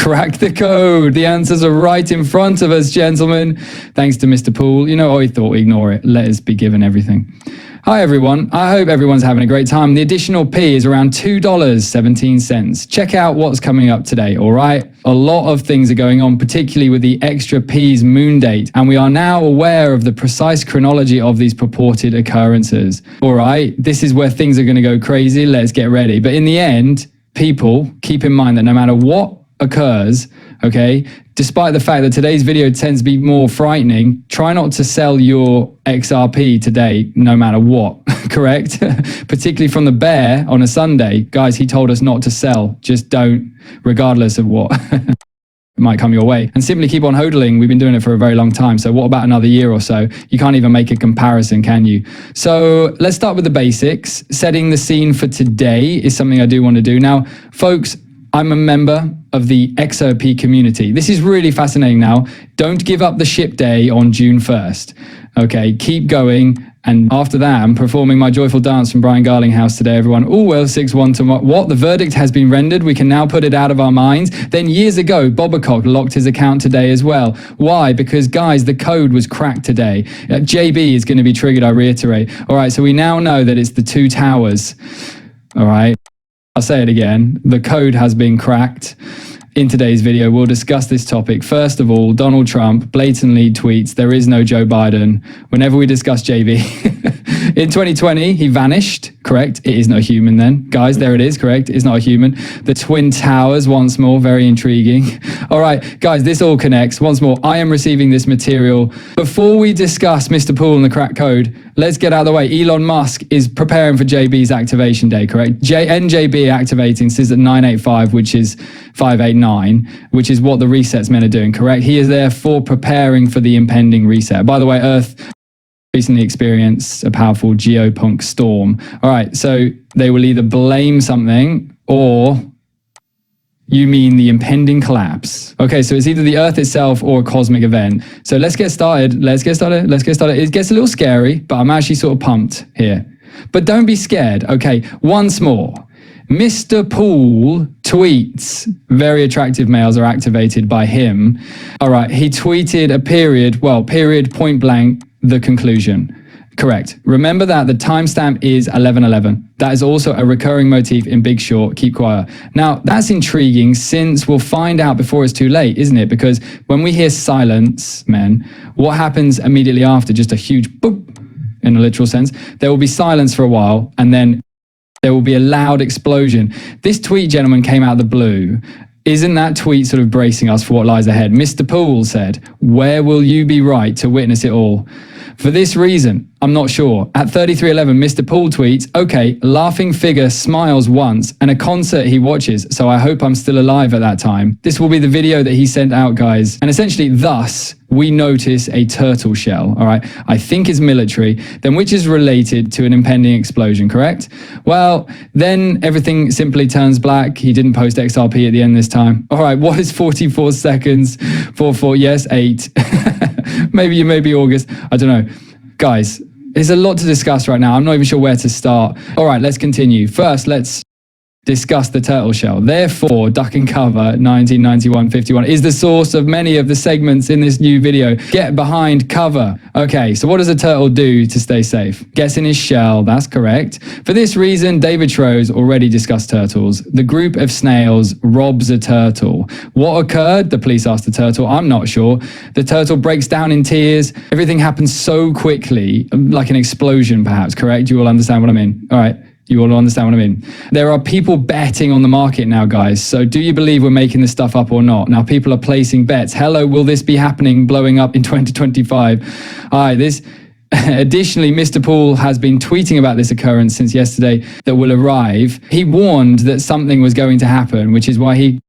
cracked the code. The answers are right in front of us, gentlemen. Thanks to Mr. Poole. You know what I thought? Ignore it. Let us be given everything. Hi, everyone. I hope everyone's having a great time. The additional P is around $2.17. Check out what's coming up today, all right? A lot of things are going on, particularly with the extra P's moon date, and we are now aware of the precise chronology of these purported occurrences. All right, this is where things are going to go crazy. Let's get ready. But in the end, people, keep in mind that no matter what occurs, okay, despite the fact that today's video tends to be more frightening, try not to sell your XRP today, no matter what, correct? Particularly from the bear on a Sunday. Guys, he told us not to sell. Just don't, regardless of what might come your way. And simply keep on hodling. We've been doing it for a very long time. So what about another year or so? You can't even make a comparison, can you? So let's start with the basics. Setting the scene for today is something I do want to do. Now, folks, I'm a member of the XRP community. This is really fascinating now. Don't give up the ship day on June 1st. Okay, keep going. And after that, I'm performing my joyful dance from Brian Garlinghouse today, everyone. Oh, well, 6-1 tomorrow. What? The verdict has been rendered. We can now put it out of our minds. Then years ago, Bobacock locked his account today as well. Why? Because, guys, the code was cracked today. JB is going to be triggered, I reiterate. All right, so we now know that it's the two towers. All right. I'll say it again. The code has been cracked. In today's video, we'll discuss this topic. First of all, Donald Trump blatantly tweets, there is no Joe Biden. Whenever we discuss JB, in 2020, he vanished, correct? It is not human then. Guys, there it is, correct? It's not a human. The Twin Towers, once more, very intriguing. All right, guys, this all connects. Once more, I am receiving this material. Before we discuss Mr. Poole and the cracked code, let's get out of the way. Elon Musk is preparing for JB's activation day, correct? NJB activating since at 985, which is 589, which is what the resets men are doing, correct? He is therefore preparing for the impending reset. By the way, Earth recently experienced a powerful geopunk storm. All right, so they will either blame something or you mean the impending collapse. Okay, so it's either the Earth itself or a cosmic event. So let's get started. It gets a little scary, but I'm actually sort of pumped here. But don't be scared. Okay, once more. Mr. Poole tweets, very attractive males are activated by him. All right, he tweeted a period point blank, the conclusion. Correct. Remember that the timestamp is 11:11. That is also a recurring motif in Big Short, Keep Quiet. Now, that's intriguing since we'll find out before it's too late, isn't it? Because when we hear silence, men, what happens immediately after? Just a huge boop, in a literal sense. There will be silence for a while, and then there will be a loud explosion. This tweet, gentlemen, came out of the blue. Isn't that tweet sort of bracing us for what lies ahead? Mr. Poole said, where will you be right to witness it all? For this reason, I'm not sure. At 33:11, Mr. Poole tweets, okay, laughing figure smiles once and a concert he watches, so I hope I'm still alive at that time. This will be the video that he sent out, guys. And essentially, thus, we notice a turtle shell, all right? I think it's military, then which is related to an impending explosion, correct? Well, then everything simply turns black. He didn't post XRP at the end this time. All right, what is 44 seconds? 44, yes, 8. maybe August. I don't know. Guys, there's a lot to discuss right now. I'm not even sure where to start. All right, let's continue. First, let's discuss the turtle shell. Therefore, duck and cover 1991-51 is the source of many of the segments in this new video. Get behind cover. Okay, so what does a turtle do to stay safe? Gets in his shell, that's correct. For this reason, David Schroes already discussed turtles. The group of snails robs a turtle. What occurred? The police asked the turtle. I'm not sure. The turtle breaks down in tears. Everything happens so quickly, like an explosion perhaps, correct? You all understand what I mean? All right. You all understand what I mean? There are people betting on the market now, guys. So do you believe we're making this stuff up or not? Now people are placing bets. Hello, will this be happening, blowing up in 2025? All right, this... Additionally, Mr. Poole has been tweeting about this occurrence since yesterday that will arrive. He warned that something was going to happen, which is why he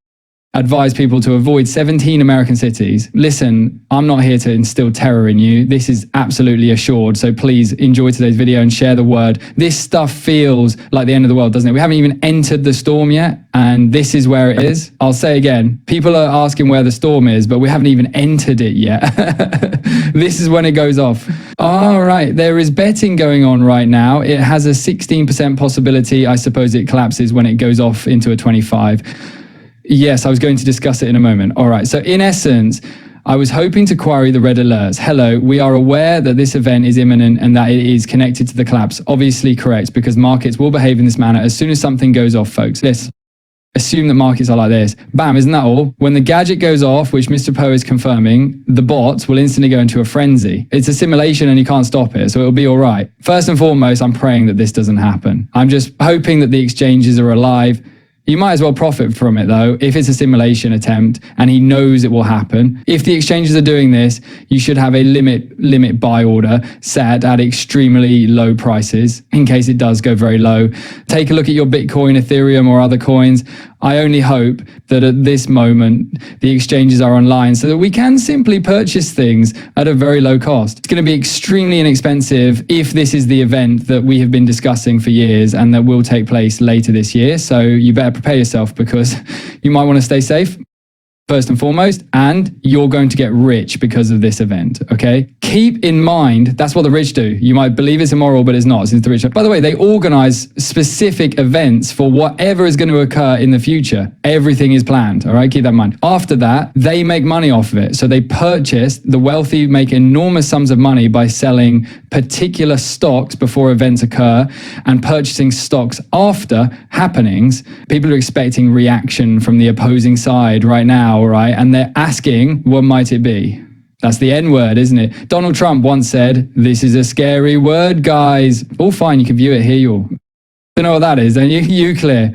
advise people to avoid 17 American cities. Listen, I'm not here to instill terror in you. This is absolutely assured. So please enjoy today's video and share the word. This stuff feels like the end of the world, doesn't it? We haven't even entered the storm yet, and this is where it is. I'll say again, people are asking where the storm is, but we haven't even entered it yet. This is when it goes off. All right, there is betting going on right now. It has a 16% possibility. I suppose it collapses when it goes off into a 25. Yes, I was going to discuss it in a moment. All right. So in essence, I was hoping to query the red alerts. Hello, we are aware that this event is imminent and that it is connected to the collapse. Obviously correct, because markets will behave in this manner as soon as something goes off, folks. This. Assume that markets are like this. Bam, isn't that all? When the gadget goes off, which Mr. Poe is confirming, the bots will instantly go into a frenzy. It's a simulation and you can't stop it, so it'll be all right. First and foremost, I'm praying that this doesn't happen. I'm just hoping that the exchanges are alive. You might as well profit from it though, if it's a simulation attempt and he knows it will happen. If the exchanges are doing this, you should have a limit buy order set at extremely low prices in case it does go very low. Take a look at your Bitcoin, Ethereum or other coins. I only hope that at this moment, the exchanges are online so that we can simply purchase things at a very low cost. It's going to be extremely inexpensive if this is the event that we have been discussing for years and that will take place later this year. So you better prepare yourself because you might want to stay safe. First and foremost, and you're going to get rich because of this event, okay? Keep in mind, that's what the rich do. You might believe it's immoral, but it's not, since the rich... By the way, they organize specific events for whatever is going to occur in the future. Everything is planned, all right? Keep that in mind. After that, they make money off of it. So they purchase, the wealthy make enormous sums of money by selling particular stocks before events occur and purchasing stocks after happenings. People are expecting reaction from the opposing side right now, right? And they're asking, what might it be? That's the N word, isn't it? Donald Trump once said, this is a scary word, guys. All fine, you can view it here. You know what that is, don't you? You clear.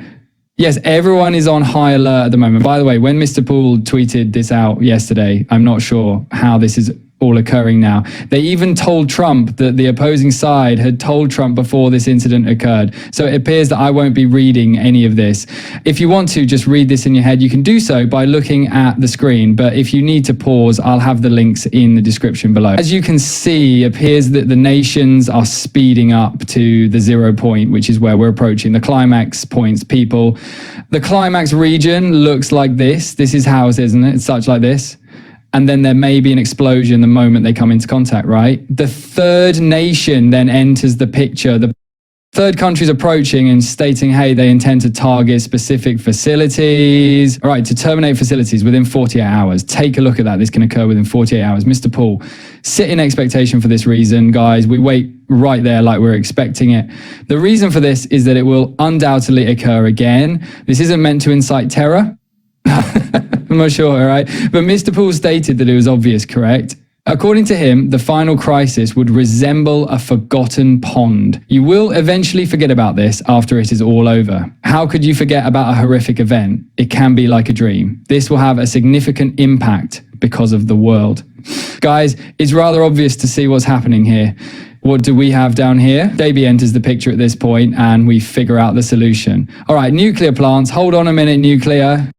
Yes, everyone is on high alert at the moment. By the way, when Mr. Poole tweeted this out yesterday, I'm not sure how this is all occurring now. They even told Trump that the opposing side had told Trump before this incident occurred. So it appears that I won't be reading any of this. If you want to just read this in your head, you can do so by looking at the screen. But if you need to pause, I'll have the links in the description below. As you can see, it appears that the nations are speeding up to the 0 point, which is where we're approaching the climax points, people. The climax region looks like this. This is how it is, isn't it? It's such like this. And then there may be an explosion the moment they come into contact, right? The third nation then enters the picture. The third country is approaching and stating, hey, they intend to target specific facilities. All right, to terminate facilities within 48 hours. Take a look at that. This can occur within 48 hours. Mr. Poole, sit in expectation for this reason, guys. We wait right there like we're expecting it. The reason for this is that it will undoubtedly occur again. This isn't meant to incite terror. I'm not sure, all right? But Mr. Poole stated that it was obvious, correct? According to him, the final crisis would resemble a forgotten pond. You will eventually forget about this after it is all over. How could you forget about a horrific event? It can be like a dream. This will have a significant impact because of the world. Guys, it's rather obvious to see what's happening here. What do we have down here? JB enters the picture at this point and we figure out the solution. All right, nuclear plants. Hold on a minute, nuclear.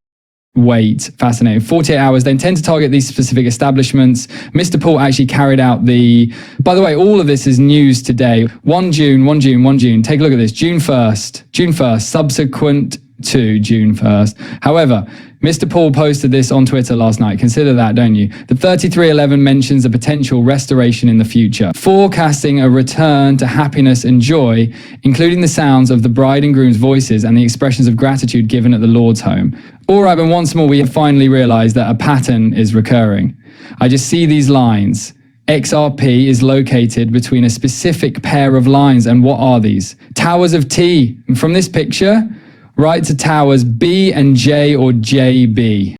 Wait, fascinating. 48 hours, they intend to target these specific establishments. Mr. Poole actually carried out by the way, all of this is news today. 1 June. Take a look at this. June 1st, subsequent to June 1st. However, Mr. Poole posted this on Twitter last night. Consider that, don't you? The 3311 mentions a potential restoration in the future, forecasting a return to happiness and joy, including the sounds of the bride and groom's voices and the expressions of gratitude given at the Lord's home. All right, but once more, we have finally realized that a pattern is recurring. I just see these lines. XRP is located between a specific pair of lines. And what are these? Towers of T. And from this picture, right to towers B and J or JB.